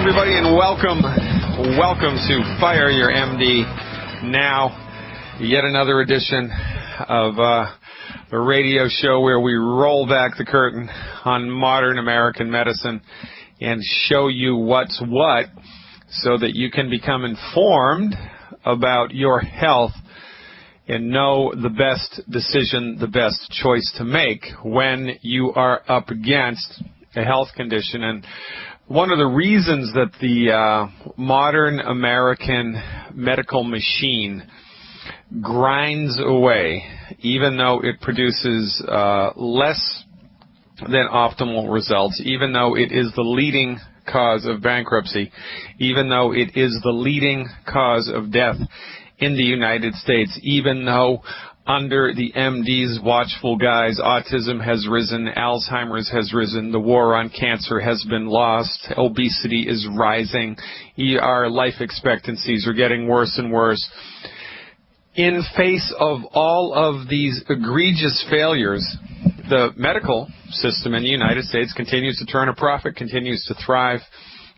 everybody, and welcome to Fire Your MD Now, yet another edition of the radio show where we roll back the curtain on modern American medicine and show you what's what so that you can become informed about your health and know the best decision, the best choice to make when you are up against a health condition. And one of the reasons that the modern American medical machine grinds away, even though it produces less than optimal results, even though it is the leading cause of bankruptcy, even though it is the leading cause of death in the United States, even though under the MD's watchful guise, autism has risen, Alzheimer's has risen, the war on cancer has been lost, obesity is rising, our life expectancies are getting worse and worse. In face of all of these egregious failures, the medical system in the United States continues to turn a profit, continues to thrive,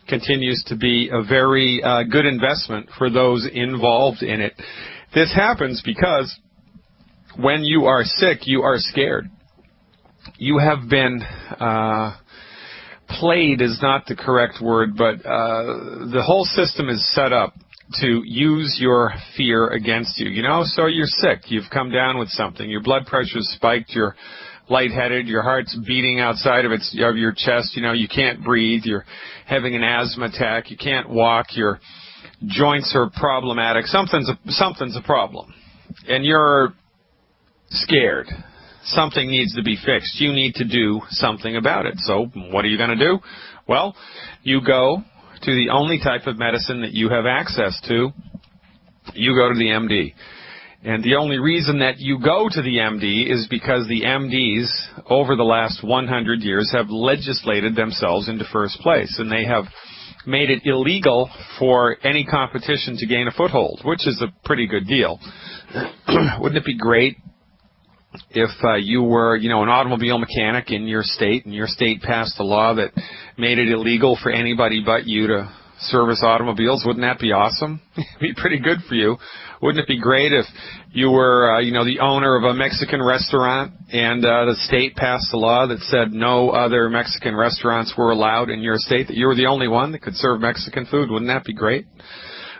continues to be a very good investment for those involved in it. This happens because when you are sick, you are scared. You have been played is not the correct word, but the whole system is set up to use your fear against you. You know, so you're sick. You've come down with something. Your blood pressure's spiked. You're lightheaded. Your heart's beating outside of your chest. You know, you can't breathe. You're having an asthma attack. You can't walk. Your joints are problematic. Something's a problem, and you're scared. Something needs to be fixed. You need to do something about it. So what are you going to do? Well, you go to the only type of medicine that you have access to. You go to the MD. And the only reason that you go to the MD is because the MDs over the last 100 years have legislated themselves into first place, and they have made it illegal for any competition to gain a foothold, which is a pretty good deal. Wouldn't it be great if you were, an automobile mechanic in your state, and your state passed a law that made it illegal for anybody but you to service automobiles? Wouldn't that be awesome? It'd be pretty good for you. Wouldn't it be great if you were, the owner of a Mexican restaurant and the state passed a law that said no other Mexican restaurants were allowed in your state, that you were the only one that could serve Mexican food? Wouldn't that be great?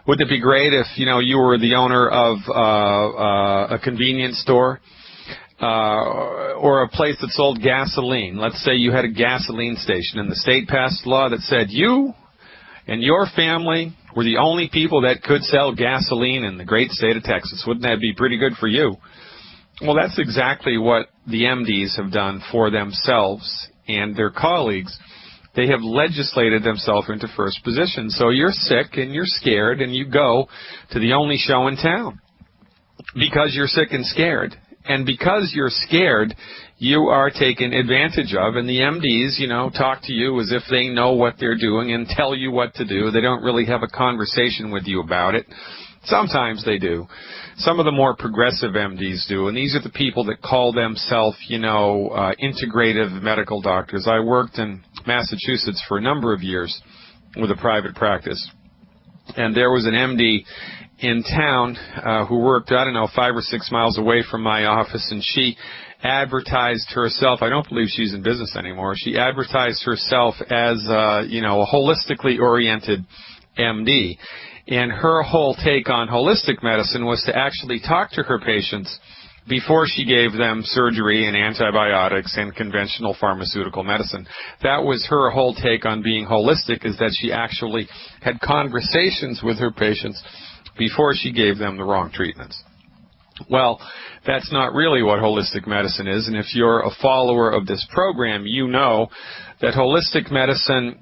Wouldn't it be great if, you were the owner of a convenience store or a place that sold gasoline? Let's say you had a gasoline station and the state passed a law that said you and your family were the only people that could sell gasoline in the great state of Texas. Wouldn't that be pretty good for you? Well, that's exactly what the MDs have done for themselves and their colleagues. They have legislated themselves into first position. So you're sick and you're scared and you go to the only show in town because you're sick and scared. And because you're scared, you are taken advantage of, and the MDs, talk to you as if they know what they're doing and tell you what to do. They don't really have a conversation with you about it. Sometimes they do. Some of the more progressive MDs do, and these are the people that call themselves, integrative medical doctors. I worked in Massachusetts for a number of years with a private practice, and there was an MD in town who worked, 5 or 6 miles away from my office, and she advertised herself. I don't believe she's in business anymore. She advertised herself as, a holistically oriented MD. And her whole take on holistic medicine was to actually talk to her patients before she gave them surgery and antibiotics and conventional pharmaceutical medicine. That was her whole take on being holistic, is that she actually had conversations with her patients before she gave them the wrong treatments. Well, that's not really what holistic medicine is, and if you're a follower of this program, you know that holistic medicine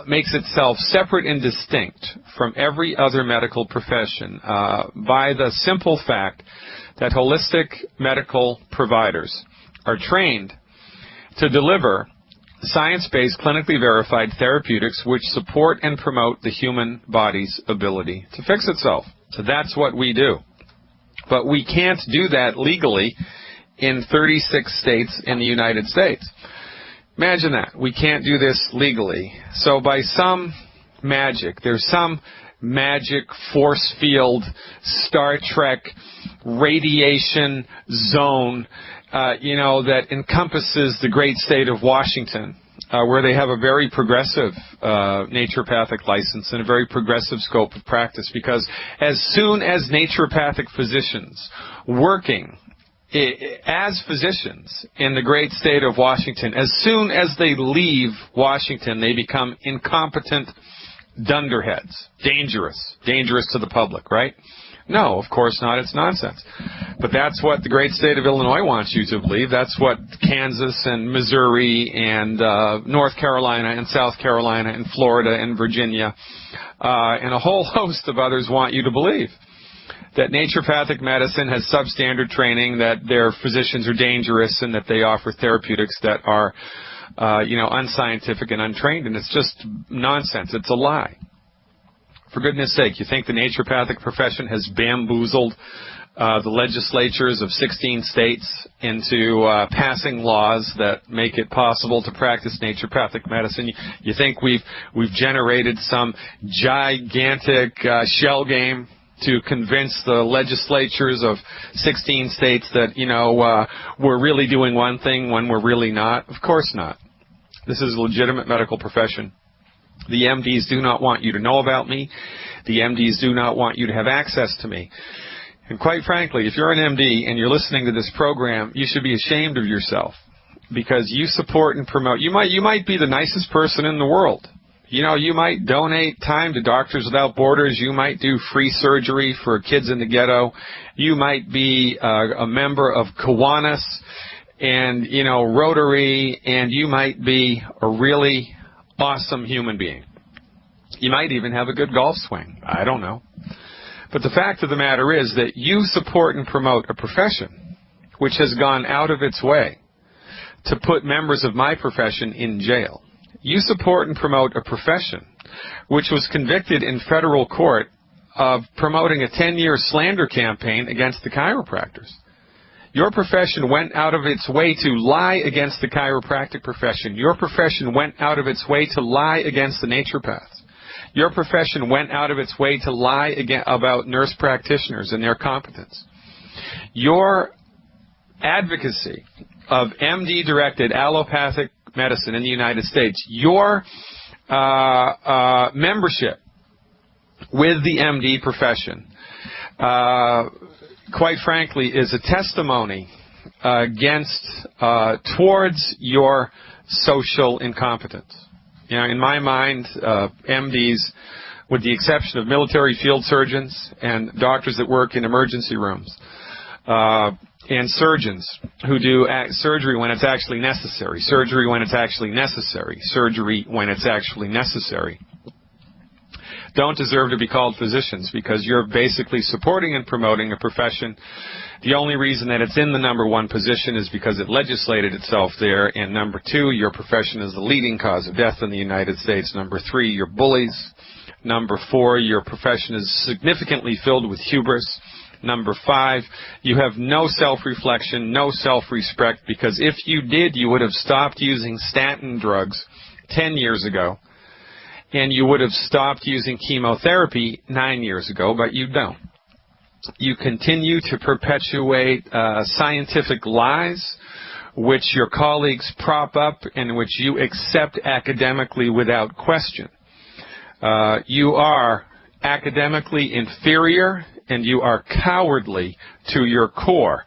makes itself separate and distinct from every other medical profession by the simple fact that holistic medical providers are trained to deliver science-based, clinically verified therapeutics which support and promote the human body's ability to fix itself. So that's what we do. But we can't do that legally in 36 states in the United States. Imagine that. We can't do this legally. So by some magic. There's some magic force field, Star Trek radiation zone, that encompasses the great state of Washington, where they have a very progressive naturopathic license and a very progressive scope of practice. Because as soon as naturopathic physicians working as physicians in the great state of Washington, as soon as they leave Washington, they become incompetent dunderheads. Dangerous to the public, right? No, of course not. It's nonsense. But that's what the great state of Illinois wants you to believe. That's what Kansas and Missouri and North Carolina and South Carolina and Florida and Virginia and a whole host of others want you to believe. That naturopathic medicine has substandard training, that their physicians are dangerous, and that they offer therapeutics that are, unscientific and untrained. And it's just nonsense. It's a lie. For goodness sake, you think the naturopathic profession has bamboozled the legislatures of 16 states into passing laws that make it possible to practice naturopathic medicine? You think we've generated some gigantic shell game to convince the legislatures of 16 states that, we're really doing one thing when we're really not? Of course not. This is a legitimate medical profession. The MDs do not want you to know about me. The MDs do not want you to have access to me. And quite frankly, if you're an MD and you're listening to this program, you should be ashamed of yourself, because you support and promote. You might be the nicest person in the world. You might donate time to Doctors Without Borders. You might do free surgery for kids in the ghetto. You might be a member of Kiwanis and, Rotary, and you might be a really awesome human being. You might even have a good golf swing. I don't know. But the fact of the matter is that you support and promote a profession which has gone out of its way to put members of my profession in jail. You support and promote a profession which was convicted in federal court of promoting a 10-year slander campaign against the chiropractors. Your profession went out of its way to lie against the chiropractic profession. Your profession went out of its way to lie against the naturopaths. Your profession went out of its way to lie about nurse practitioners and their competence. Your advocacy of MD-directed allopathic medicine in the United States, your membership with the MD profession, quite frankly, is a testimony towards your social incompetence. In my mind, MDs, with the exception of military field surgeons and doctors that work in emergency rooms, and surgeons who do surgery when it's actually necessary, surgery when it's actually necessary, don't deserve to be called physicians, because you're basically supporting and promoting a profession. The only reason that it's in the number one position is because it legislated itself there. And number two, your profession is the leading cause of death in the United States. Number three, you're bullies. Number four, your profession is significantly filled with hubris. Number five, you have no self-reflection, no self-respect, because if you did, you would have stopped using statin drugs 10 years ago. And you would have stopped using chemotherapy 9 years ago, but you don't. You continue to perpetuate scientific lies, which your colleagues prop up and which you accept academically without question. You are academically inferior, and you are cowardly to your core.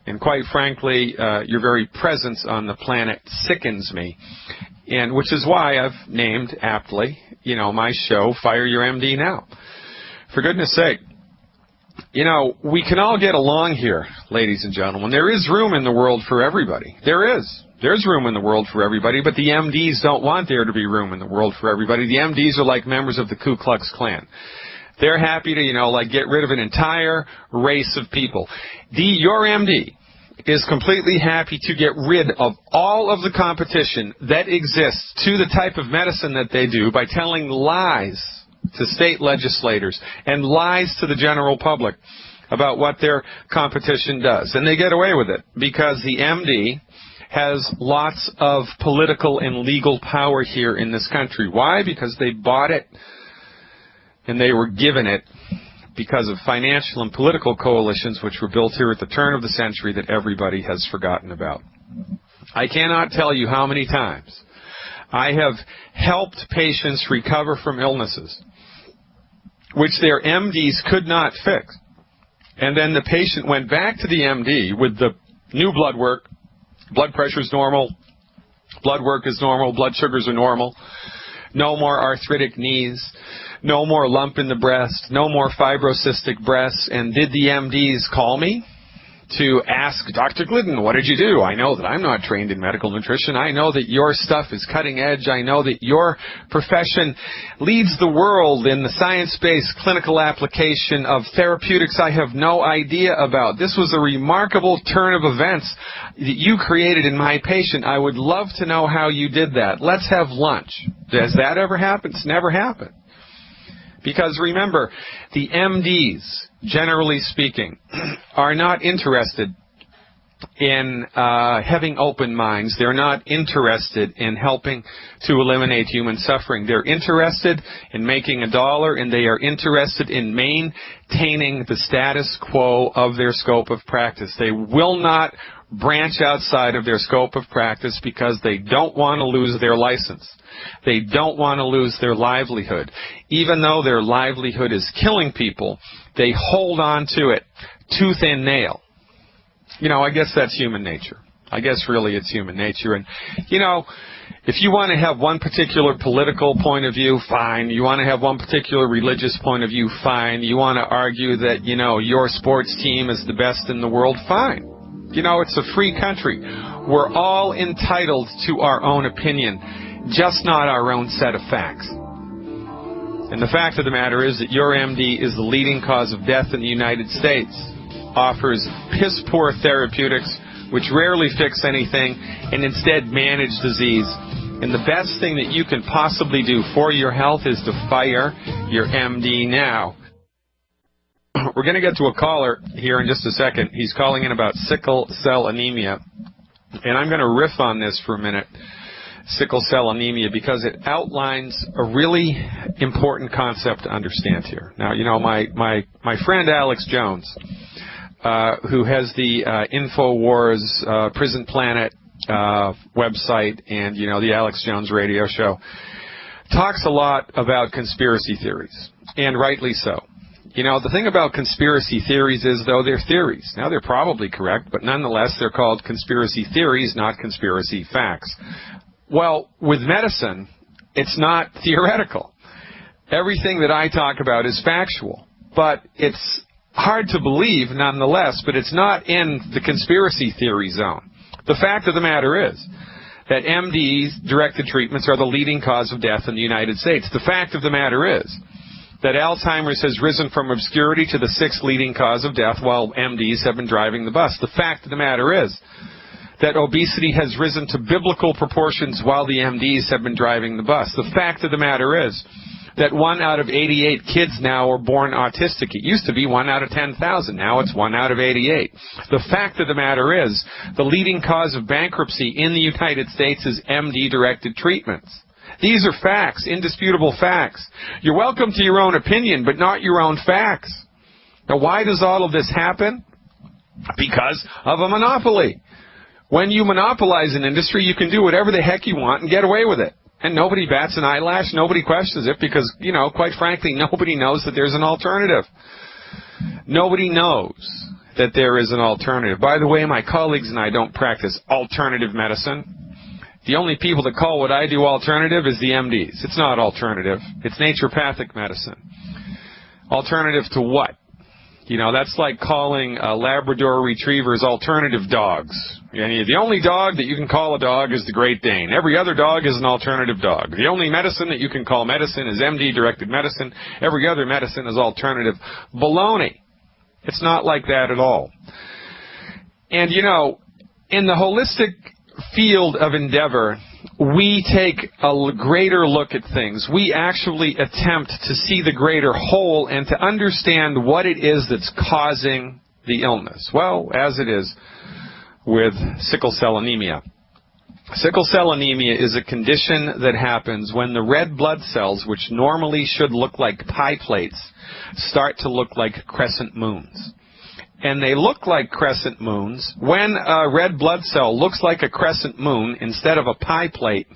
And quite frankly, your very presence on the planet sickens me. And which is why I've named aptly, my show, Fire Your MD Now. For goodness sake, we can all get along here, ladies and gentlemen. There is room in the world for everybody. There is. There's room in the world for everybody, but the MDs don't want there to be room in the world for everybody. The MDs are like members of the Ku Klux Klan. They're happy to, get rid of an entire race of people. Your MD is completely happy to get rid of all of the competition that exists to the type of medicine that they do by telling lies to state legislators and lies to the general public about what their competition does. And they get away with it because the MD has lots of political and legal power here in this country. Why? Because they bought it and they were given it because of financial and political coalitions which were built here at the turn of the century that everybody has forgotten about. I cannot tell you how many times I have helped patients recover from illnesses which their MDs could not fix. And then the patient went back to the MD with the new blood work. Blood pressure is normal. Blood work is normal. Blood sugars are normal. No more arthritic knees. No more lump in the breast. No more fibrocystic breasts. And did the MDs call me to ask, Dr. Glidden, what did you do? I know that I'm not trained in medical nutrition. I know that your stuff is cutting edge. I know that your profession leads the world in the science-based clinical application of therapeutics I have no idea about. This was a remarkable turn of events that you created in my patient. I would love to know how you did that. Let's have lunch. Does that ever happen? It's never happened. Because remember, the MDs, generally speaking, are not interested in having open minds. They're not interested in helping to eliminate human suffering. They're interested in making $1, and they are interested in maintaining the status quo of their scope of practice. They will not branch outside of their scope of practice because they don't want to lose their license. They don't want to lose their livelihood. Even though their livelihood is killing people, they hold on to it tooth and nail. You know, I guess that's human nature. I guess really it's human nature. And, you know, if you want to have one particular political point of view, fine. You want to have one particular religious point of view, fine. You want to argue that, you know, your sports team is the best in the world, fine. You know, it's a free country. We're all entitled to our own opinion, just not our own set of facts. And the fact of the matter is that your MD is the leading cause of death in the United States, offers piss-poor therapeutics which rarely fix anything and instead manage disease. And the best thing that you can possibly do for your health is to fire your MD now. We're going to get to a caller here in just a second. He's calling in about sickle cell anemia. And I'm going to riff on this for a minute, sickle cell anemia, because it outlines a really important concept to understand here. Now, you know, my friend Alex Jones, who has the InfoWars Prison Planet website and, you know, the Alex Jones radio show, talks a lot about conspiracy theories, and rightly so. You know, the thing about conspiracy theories is, though, they're theories. Now, they're probably correct, but nonetheless, they're called conspiracy theories, not conspiracy facts. Well, with medicine, it's not theoretical. Everything that I talk about is factual, but it's hard to believe, nonetheless, but it's not in the conspiracy theory zone. The fact of the matter is that MD-directed treatments are the leading cause of death in the United States. The fact of the matter is that Alzheimer's has risen from obscurity to the 6th leading cause of death while MDs have been driving the bus. The fact of the matter is that obesity has risen to biblical proportions while the MDs have been driving the bus. The fact of the matter is that 1 out of 88 kids now are born autistic. It used to be 1 out of 10,000. Now it's 1 out of 88. The fact of the matter is the leading cause of bankruptcy in the United States is MD-directed treatments. These are facts, indisputable facts. You're welcome to your own opinion, but not your own facts. Now, why does all of this happen? Because of a monopoly. When you monopolize an industry, you can do whatever the heck you want and get away with it. And nobody bats an eyelash, nobody questions it, because, you know, quite frankly, nobody knows that there's an alternative. Nobody knows that there is an alternative. By the way, my colleagues and I don't practice alternative medicine. The only people that call what I do alternative is the MDs. It's not alternative. It's naturopathic medicine. Alternative to what? You know, that's like calling Labrador Retrievers alternative dogs. The only dog that you can call a dog is the Great Dane. Every other dog is an alternative dog. The only medicine that you can call medicine is MD-directed medicine. Every other medicine is alternative. Baloney. It's not like that at all. And, you know, in the holistic field of endeavor, we take a greater look at things. We actually attempt to see the greater whole and to understand what it is that's causing the illness. Well, as it is with sickle cell anemia. Sickle cell anemia is a condition that happens when the red blood cells, which normally should look like pie plates, start to look like crescent moons. And they look like crescent moons. When a red blood cell looks like a crescent moon instead of a pie plate,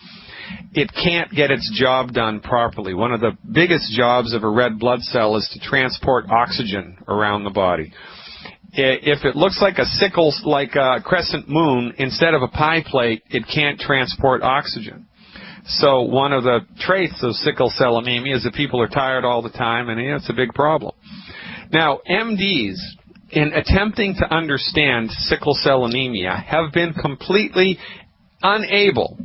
it can't get its job done properly. One of the biggest jobs of a red blood cell is to transport oxygen around the body. If it looks like a crescent moon instead of a pie plate, it can't transport oxygen. So one of the traits of sickle cell anemia is that people are tired all the time, and it's a big problem. Now, MDs, in attempting to understand sickle cell anemia, have been completely unable,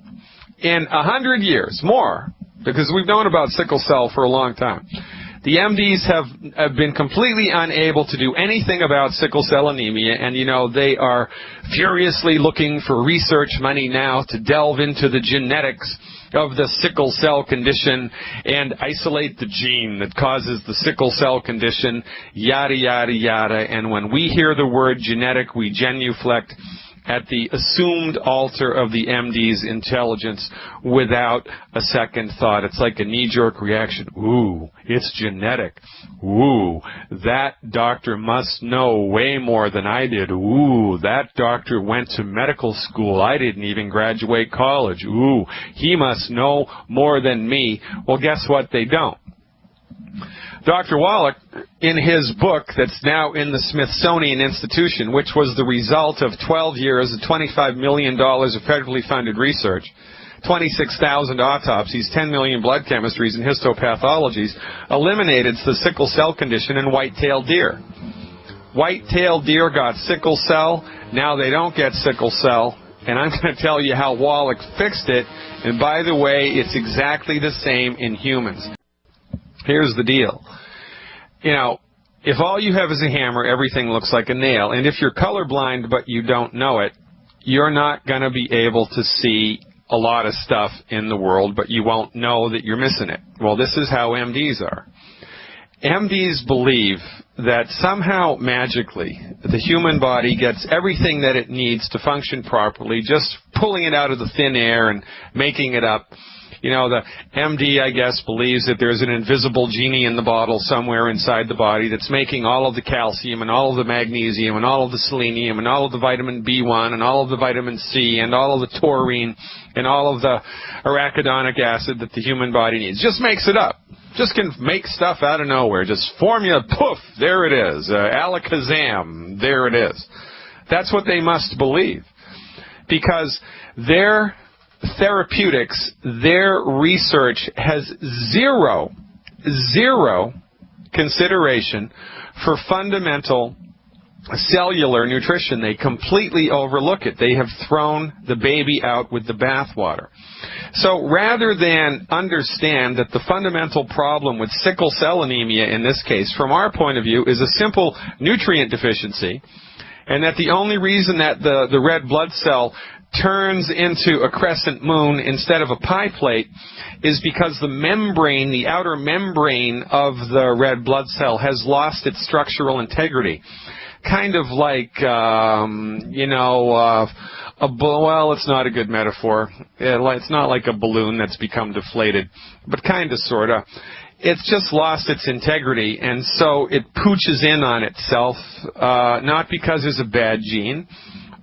in 100 years, more, because we've known about sickle cell for a long time, the MDs have been completely unable to do anything about sickle cell anemia, and, they are furiously looking for research money now to delve into the genetics of the sickle cell condition and isolate the gene that causes the sickle cell condition, yada, yada, yada. And when we hear the word genetic, we genuflect at the assumed altar of the MD's intelligence without a second thought. It's like a knee-jerk reaction. Ooh, it's genetic. Ooh, that doctor must know way more than I did. Ooh, that doctor went to medical school. I didn't even graduate college. Ooh, he must know more than me. Well, guess what? They don't. Dr. Wallach, in his book that's now in the Smithsonian Institution, which was the result of 12 years and $25 million of federally funded research, 26,000 autopsies, 10 million blood chemistries, and histopathologies, eliminated the sickle cell condition in white-tailed deer. White-tailed deer got sickle cell. Now they don't get sickle cell. And I'm going to tell you how Wallach fixed it. And by the way, it's exactly the same in humans. Here's the deal. If all you have is a hammer, everything looks like a nail. And if you're colorblind but you don't know it, you're not going to be able to see a lot of stuff in the world, but you won't know that you're missing it. Well, this is how MDs are. MDs believe that somehow magically the human body gets everything that it needs to function properly, just pulling it out of the thin air and making it up. The MD, I guess, believes that there's an invisible genie in the bottle somewhere inside the body that's making all of the calcium and all of the magnesium and all of the selenium and all of the vitamin B1 and all of the vitamin C and all of the taurine and all of the arachidonic acid that the human body needs. Just makes it up. Just can make stuff out of nowhere. Just formula, poof, there it is. Alakazam, there it is. That's what they must believe. Because their therapeutics, their research has zero consideration for fundamental cellular nutrition. They completely overlook it. They have thrown the baby out with the bathwater. So rather than understand that the fundamental problem with sickle cell anemia in this case, from our point of view, is a simple nutrient deficiency, and that the only reason that the red blood cell turns into a crescent moon instead of a pie plate is because the membrane, the outer membrane of the red blood cell has lost its structural integrity. Kind of like, well, it's not a good metaphor. It's not like a balloon that's become deflated, but kind of, sort of. It's just lost its integrity, and so it pooches in on itself, not because there's a bad gene,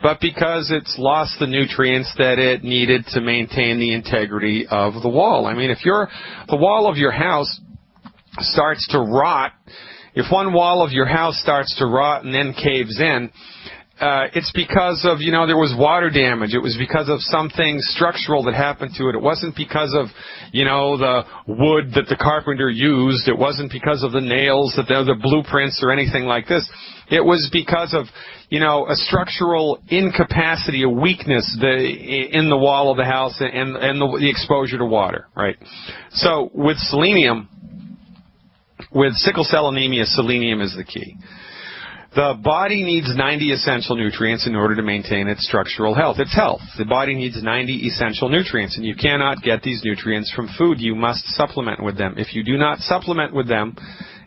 but because it's lost the nutrients that it needed to maintain the integrity of the wall. I mean, if the wall of your house starts to rot, if one wall of your house starts to rot and then caves in, it's because of, there was water damage. It was because of something structural that happened to it. It wasn't because of, the wood that the carpenter used. It wasn't because of the nails, the blueprints or anything like this. It was because of, a structural incapacity, a weakness in the wall of the house and the exposure to water, right? So with selenium, with sickle cell anemia, selenium is the key. The body needs 90 essential nutrients in order to maintain its structural health. Its health. The body needs 90 essential nutrients, and you cannot get these nutrients from food. You must supplement with them. If you do not supplement with them,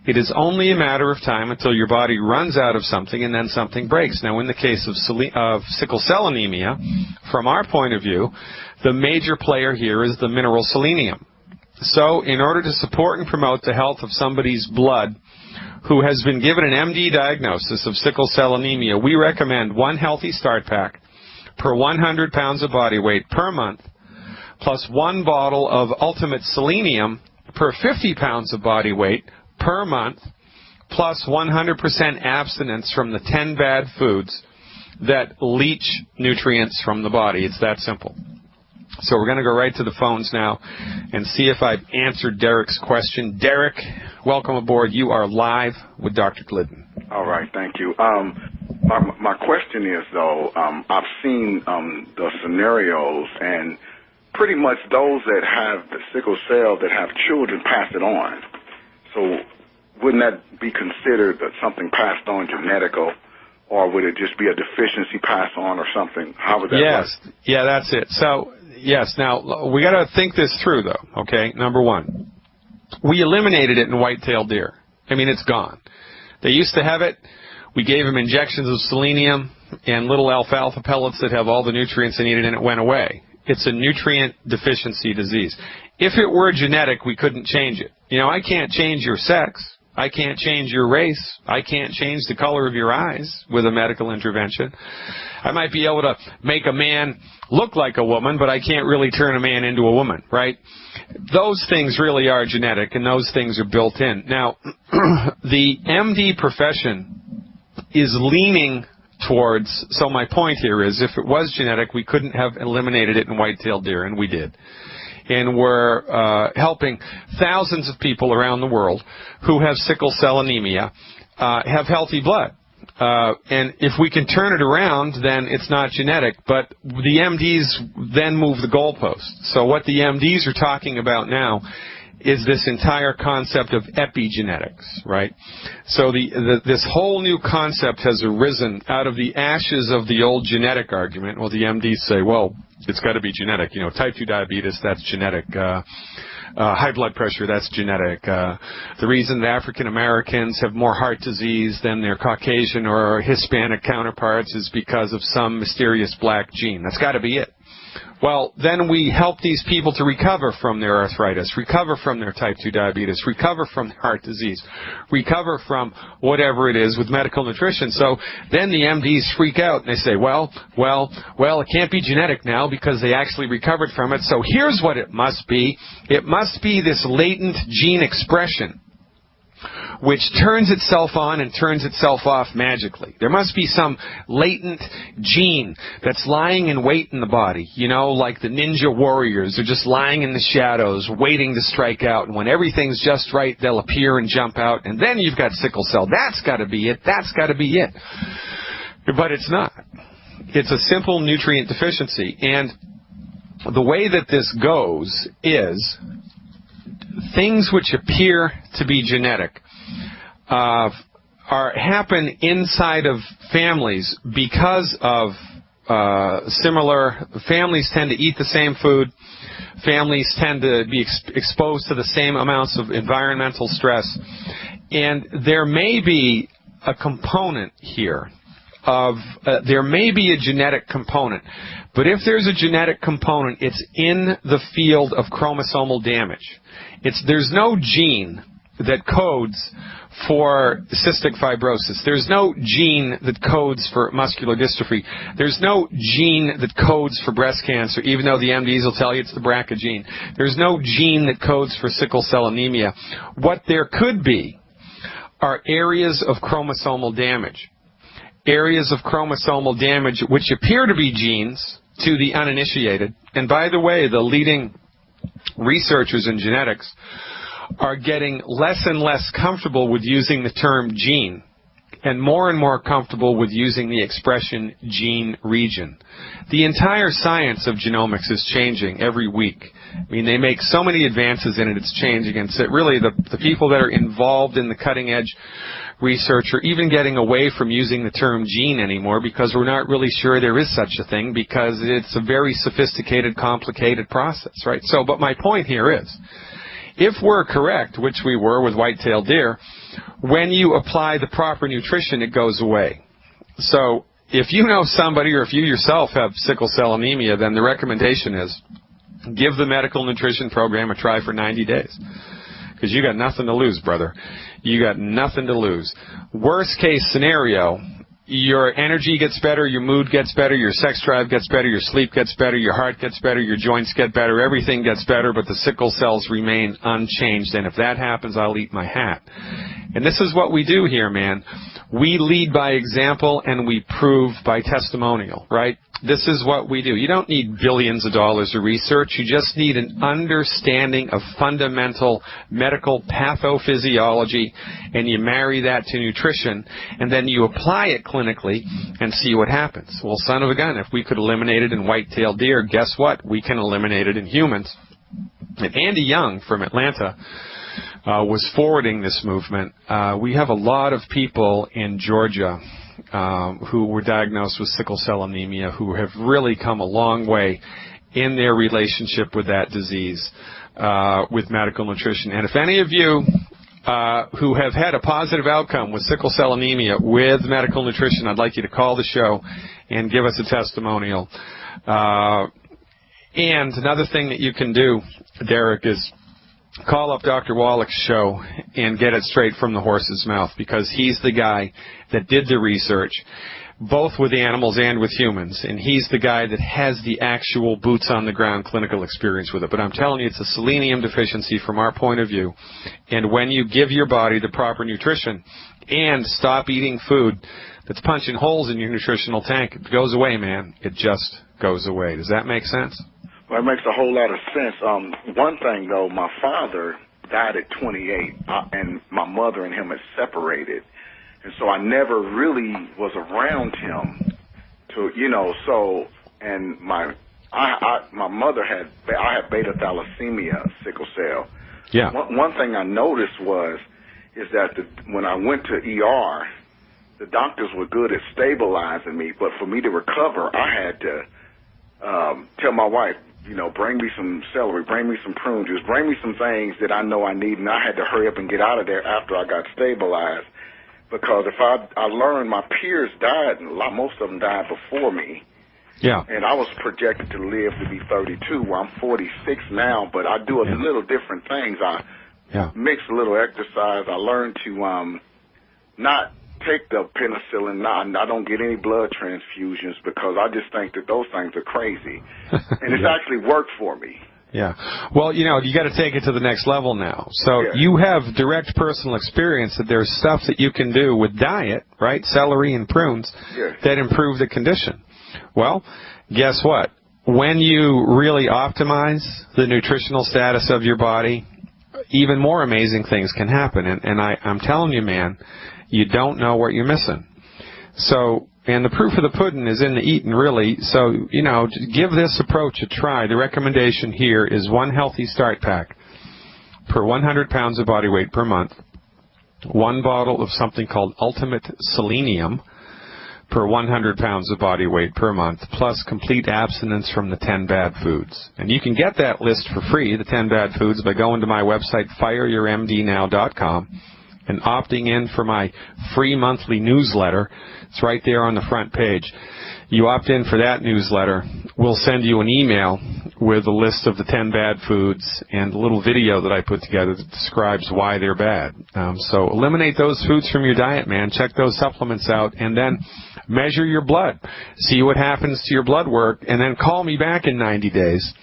it is only a matter of time until your body runs out of something and then something breaks. Now, in the case of sickle cell anemia, from our point of view, The major player here is the mineral selenium. So in order to support and promote the health of somebody's blood who has been given an MD diagnosis of sickle cell anemia, we recommend one healthy start pack per 100 pounds of body weight per month, plus one bottle of ultimate selenium per 50 pounds of body weight per month, plus 100% abstinence from the 10 bad foods that leach nutrients from the body. It's that simple. So we're going to go right to the phones now and see if I've answered Derek's question. Derek, welcome aboard. You are live with Dr. Glidden. All right, thank you. My question is, though, I've seen the scenarios, and pretty much those that have the sickle cell that have children pass it on. So wouldn't that be considered something passed on genetical, or would it just be a deficiency passed on or something? How would that work? Yes, yeah, that's it. So, yes, now, we got to think this through, though, okay? Number one, we eliminated it in white-tailed deer. I mean, it's gone. They used to have it. We gave them injections of selenium and little alfalfa pellets that have all the nutrients they needed, and it went away. It's a nutrient deficiency disease. If it were genetic, we couldn't change it. You know, I can't change your sex. I can't change your race. I can't change the color of your eyes with a medical intervention. I might be able to make a man look like a woman, but I can't really turn a man into a woman, right? Those things really are genetic, and those things are built in. Now, the MD profession is leaning towards, so my point here is, if it was genetic, we couldn't have eliminated it in white-tailed deer, and we did. And we're helping thousands of people around the world who have sickle cell anemia have healthy blood. And if we can turn it around, then it's not genetic. But the MDs then move the goalposts. So what the MDs are talking about now is this entire concept of epigenetics, right? So this whole new concept has arisen out of the ashes of the old genetic argument. Well, the MDs say, well, it's got to be genetic. You know, type 2 diabetes, that's genetic. High blood pressure, that's genetic. The reason the African Americans have more heart disease than their Caucasian or Hispanic counterparts is because of some mysterious black gene. That's got to be it. Well, then we help these people to recover from their arthritis, recover from their type 2 diabetes, recover from their heart disease, recover from whatever it is with medical nutrition. So then the MDs freak out and they say, well, it can't be genetic now because they actually recovered from it. So here's what it must be. It must be this latent gene expression which turns itself on and turns itself off magically. There must be some latent gene that's lying in wait in the body, you know, like the ninja warriors. They're just lying in the shadows, waiting to strike out. And when everything's just right, they'll appear and jump out. And then you've got sickle cell. That's got to be it. That's got to be it. But it's not. It's a simple nutrient deficiency. And the way that this goes is things which appear to be genetic happen inside of families because of similar. Families tend to eat the same food. Families tend to be exposed to the same amounts of environmental stress. And there may be a component here of, there may be a genetic component. But if there's a genetic component, it's in the field of chromosomal damage. There's no gene that codes for cystic fibrosis. There's no gene that codes for muscular dystrophy. There's no gene that codes for breast cancer, even though the MDs will tell you it's the BRCA gene. There's no gene that codes for sickle cell anemia. What there could be are areas of chromosomal damage. Areas of chromosomal damage which appear to be genes to the uninitiated. And by the way, the leading researchers in genetics are getting less and less comfortable with using the term gene and more comfortable with using the expression gene region. The entire science of genomics is changing every week. I mean, they make so many advances in it, it's changing. And so really the people that are involved in the cutting edge research are even getting away from using the term gene anymore because we're not really sure there is such a thing because it's a very sophisticated, complicated process, right? So, but my point here is, if we're correct, which we were with white-tailed deer, when you apply the proper nutrition, it goes away. So if you know somebody or if you yourself have sickle cell anemia, then the recommendation is give the medical nutrition program a try for 90 days. Because you got nothing to lose, brother. You got nothing to lose. Worst case scenario, your energy gets better, your mood gets better, your sex drive gets better, your sleep gets better, your heart gets better, your joints get better, everything gets better, but the sickle cells remain unchanged. And if that happens, I'll eat my hat. And this is what we do here, man. We lead by example and we prove by testimonial, right? This is what we do. You don't need billions of dollars of research. You just need an understanding of fundamental medical pathophysiology, and you marry that to nutrition, and then you apply it clinically and see what happens. Well, son of a gun, if we could eliminate it in white-tailed deer, guess what? We can eliminate it in humans. And Andy Young from Atlanta was forwarding this movement. We have a lot of people in Georgia who were diagnosed with sickle cell anemia who have really come a long way in their relationship with that disease with medical nutrition. And if any of you who have had a positive outcome with sickle cell anemia with medical nutrition, I'd like you to call the show and give us a testimonial. And another thing that you can do, Derek, is call up Dr. Wallach's show and get it straight from the horse's mouth, because he's the guy that did the research, both with animals and with humans, and he's the guy that has the actual boots-on-the-ground clinical experience with it. But I'm telling you, it's a selenium deficiency from our point of view, and when you give your body the proper nutrition and stop eating food that's punching holes in your nutritional tank, it goes away, man. It just goes away. Does that make sense? Well, it makes a whole lot of sense. One thing, though, my father died at 28, and my mother and him had separated. And so I never really was around him to, so, and my mother had beta thalassemia, sickle cell. Yeah. One thing I noticed is that when I went to ER, the doctors were good at stabilizing me, but for me to recover, I had to tell my wife, bring me some celery, bring me some prune juice, bring me some things that I know I need, and I had to hurry up and get out of there after I got stabilized, because if I learned my peers died, and most of them died before me. Yeah. And I was projected to live to be 32. Well, I'm 46 now, but I do a little different things. I mix a little exercise. I learned to not take the penicillin. I don't get any blood transfusions, because I just think that those things are crazy. And it's actually worked for me. Yeah. Well, you got to take it to the next level now. So you have direct personal experience that there's stuff that you can do with diet, right, celery and prunes, that improve the condition. Well, guess what? When you really optimize the nutritional status of your body, even more amazing things can happen. And I'm telling you, man, you don't know what you're missing. So, and the proof of the pudding is in the eating, really. So, give this approach a try. The recommendation here is 1 healthy start pack per 100 pounds of body weight per month, 1 bottle of something called Ultimate Selenium per 100 pounds of body weight per month, plus complete abstinence from the 10 bad foods. And you can get that list for free, the 10 bad foods, by going to my website, fireyourmdnow.com, and opting in for my free monthly newsletter. It's right there on the front page. You opt in for that newsletter, we'll send you an email with a list of the 10 bad foods and a little video that I put together that describes why they're bad. So eliminate those foods from your diet, man. Check those supplements out, and then measure your blood. See what happens to your blood work, and then call me back in 90 days,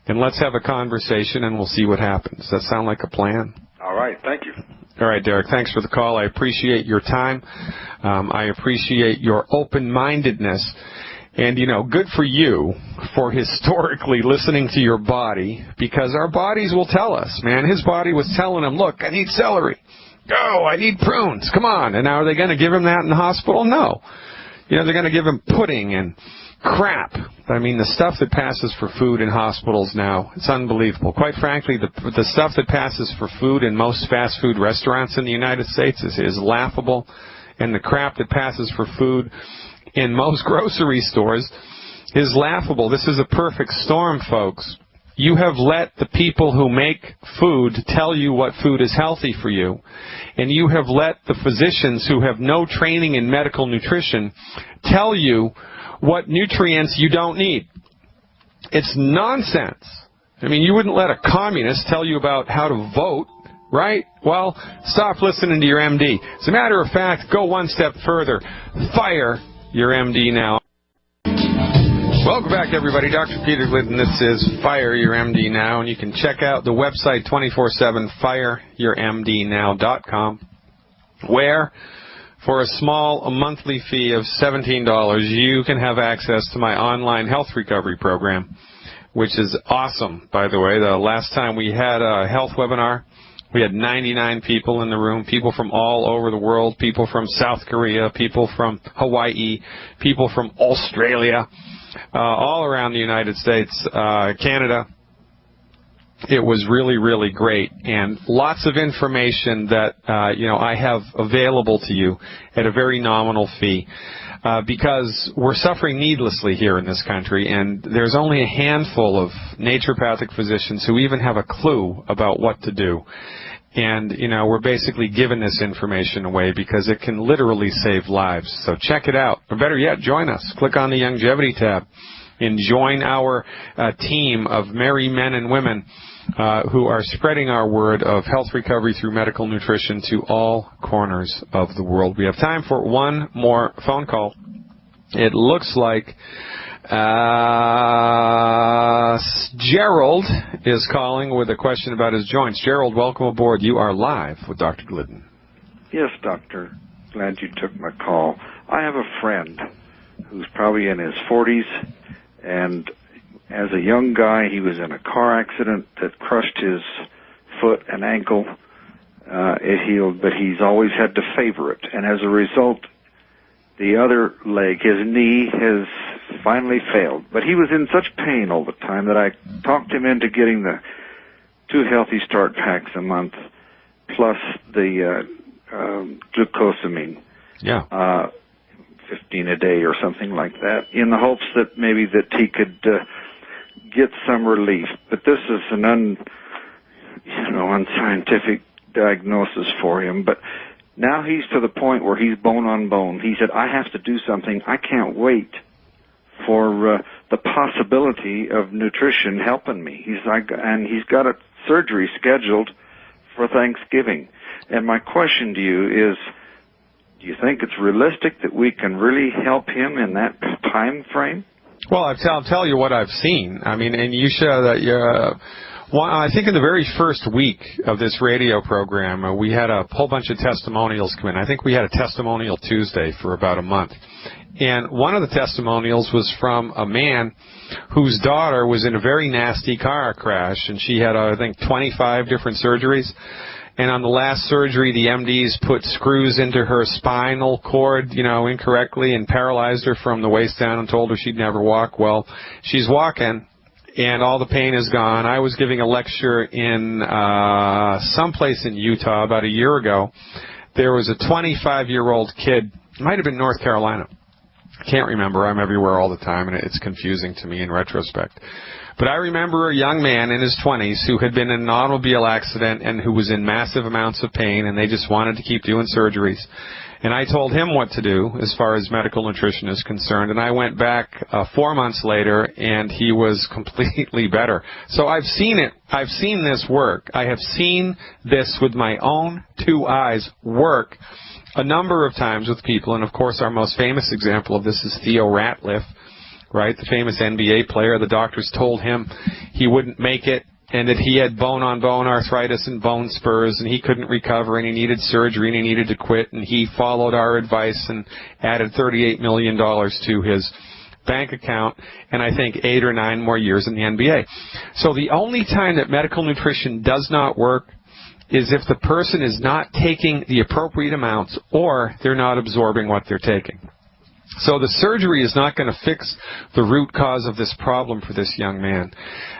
and let's have a conversation, and we'll see what happens. Does that sound like a plan? All right. Thank you. All right, Derek, thanks for the call. I appreciate your time. I appreciate your open-mindedness. And, good for you for historically listening to your body, because our bodies will tell us, man. His body was telling him, look, I need celery. Oh, I need prunes. Come on. And now are they going to give him that in the hospital? No. They're going to give him pudding and crap. I mean, the stuff that passes for food in hospitals now, it's unbelievable. Quite frankly, the stuff that passes for food in most fast food restaurants in the United States is laughable, and the crap that passes for food in most grocery stores is laughable. This is a perfect storm, folks. You have let the people who make food tell you what food is healthy for you. And you have let the physicians who have no training in medical nutrition tell you what nutrients you don't need. It's nonsense. I mean, you wouldn't let a communist tell you about how to vote, right? Well, stop listening to your MD. As a matter of fact, go one step further. Fire your MD now. Welcome back, everybody. Dr. Peter Glidden. This is Fire Your MD Now, and you can check out the website 24/7, fireyourmdnow.com, where for a small monthly fee of $17, you can have access to my online health recovery program, which is awesome, by the way. The last time we had a health webinar, we had 99 people in the room, people from all over the world, people from South Korea, people from Hawaii, people from Australia, all around the United States, Canada. It was really, really great, and lots of information that I have available to you at a very nominal fee, because we're suffering needlessly here in this country, and there's only a handful of naturopathic physicians who even have a clue about what to do. And, we're basically giving this information away because it can literally save lives. So check it out. Or better yet, join us. Click on the Longevity tab and join our team of merry men and women who are spreading our word of health recovery through medical nutrition to all corners of the world. We have time for one more phone call. It looks like Gerald is calling with a question about his joints. Gerald, welcome aboard. You are live with Dr. Glidden. Yes, doctor. Glad you took my call. I have a friend who's probably in his 40s, and as a young guy, he was in a car accident that crushed his foot and ankle. It healed, but he's always had to favor it, and as a result, the other leg, his knee, has finally failed. But he was in such pain all the time that I talked him into getting the 2 Healthy Start packs a month plus the glucosamine. Yeah. 15 a day or something like that, in the hopes that maybe that he could get some relief. But this is an unscientific diagnosis for him. But now he's to the point where he's bone on bone. He said, I have to do something. I can't wait for the possibility of nutrition helping me. He's got a surgery scheduled for Thanksgiving. And my question to you is, do you think it's realistic that we can really help him in that time frame? Well, I'll tell you what I've seen. I mean, and you show that I think in the very first week of this radio program, we had a whole bunch of testimonials come in. I think we had a testimonial Tuesday for about a month. And one of the testimonials was from a man whose daughter was in a very nasty car crash, and she had, I think, 25 different surgeries. And on the last surgery, the MDs put screws into her spinal cord, incorrectly, and paralyzed her from the waist down and told her she'd never walk. Well, she's walking, and all the pain is gone. I was giving a lecture in someplace in Utah about a year ago. There was a 25-year-old kid, it might have been North Carolina. I can't remember. I'm everywhere all the time, and it's confusing to me in retrospect. But I remember a young man in his 20s who had been in an automobile accident and who was in massive amounts of pain, and they just wanted to keep doing surgeries. And I told him what to do as far as medical nutrition is concerned, and I went back 4 months later, and he was completely better. So I've seen it. I've seen this work. I have seen this with my own 2 eyes work a number of times with people, and of course our most famous example of this is Theo Ratliff, right, the famous NBA player. The doctors told him he wouldn't make it and that he had bone-on-bone arthritis and bone spurs and he couldn't recover and he needed surgery and he needed to quit, and he followed our advice and added $38 million to his bank account, and I think 8 or 9 more years in the NBA. So the only time that medical nutrition does not work is if the person is not taking the appropriate amounts or they're not absorbing what they're taking. So the surgery is not going to fix the root cause of this problem for this young man.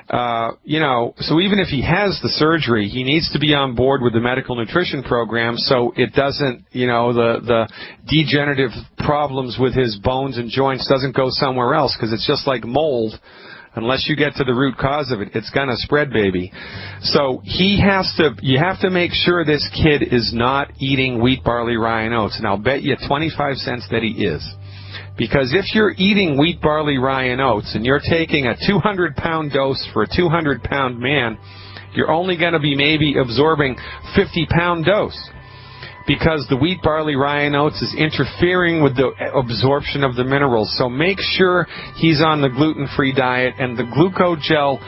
So even if he has the surgery, he needs to be on board with the medical nutrition program so it doesn't, the degenerative problems with his bones and joints doesn't go somewhere else, because it's just like mold. Unless you get to the root cause of it, it's going to spread, baby. So you have to make sure this kid is not eating wheat, barley, rye, and oats. And I'll bet you 25 cents that he is. Because if you're eating wheat, barley, rye, and oats, and you're taking a 200-pound dose for a 200-pound man, you're only going to be maybe absorbing 50-pound dose. Because the wheat, barley, rye, and oats is interfering with the absorption of the minerals. So make sure he's on the gluten-free diet, and the glucogel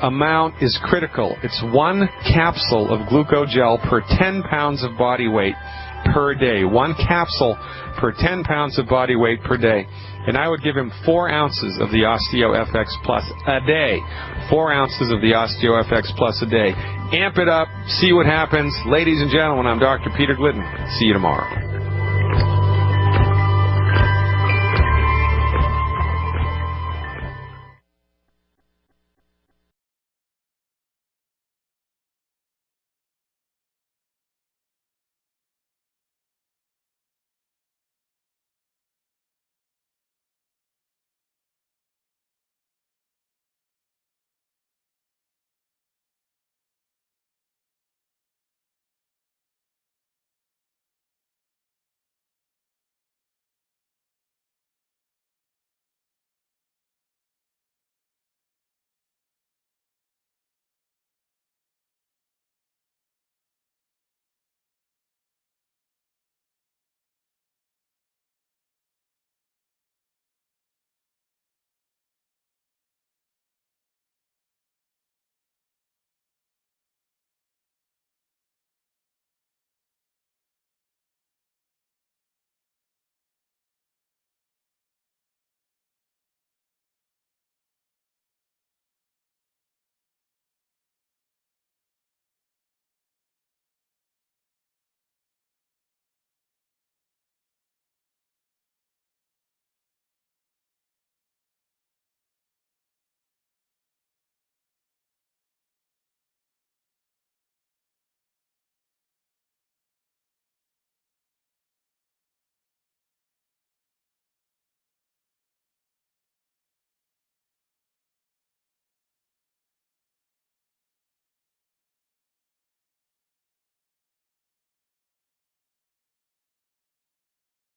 amount is critical. It's 1 capsule of glucogel per 10 pounds of body weight per day. 1 capsule per 10 pounds of body weight per day. And I would give him 4 ounces of the OsteoFX Plus a day. 4 ounces of the OsteoFX Plus a day. Amp it up, see what happens. Ladies and gentlemen, I'm Dr. Peter Glidden. See you tomorrow.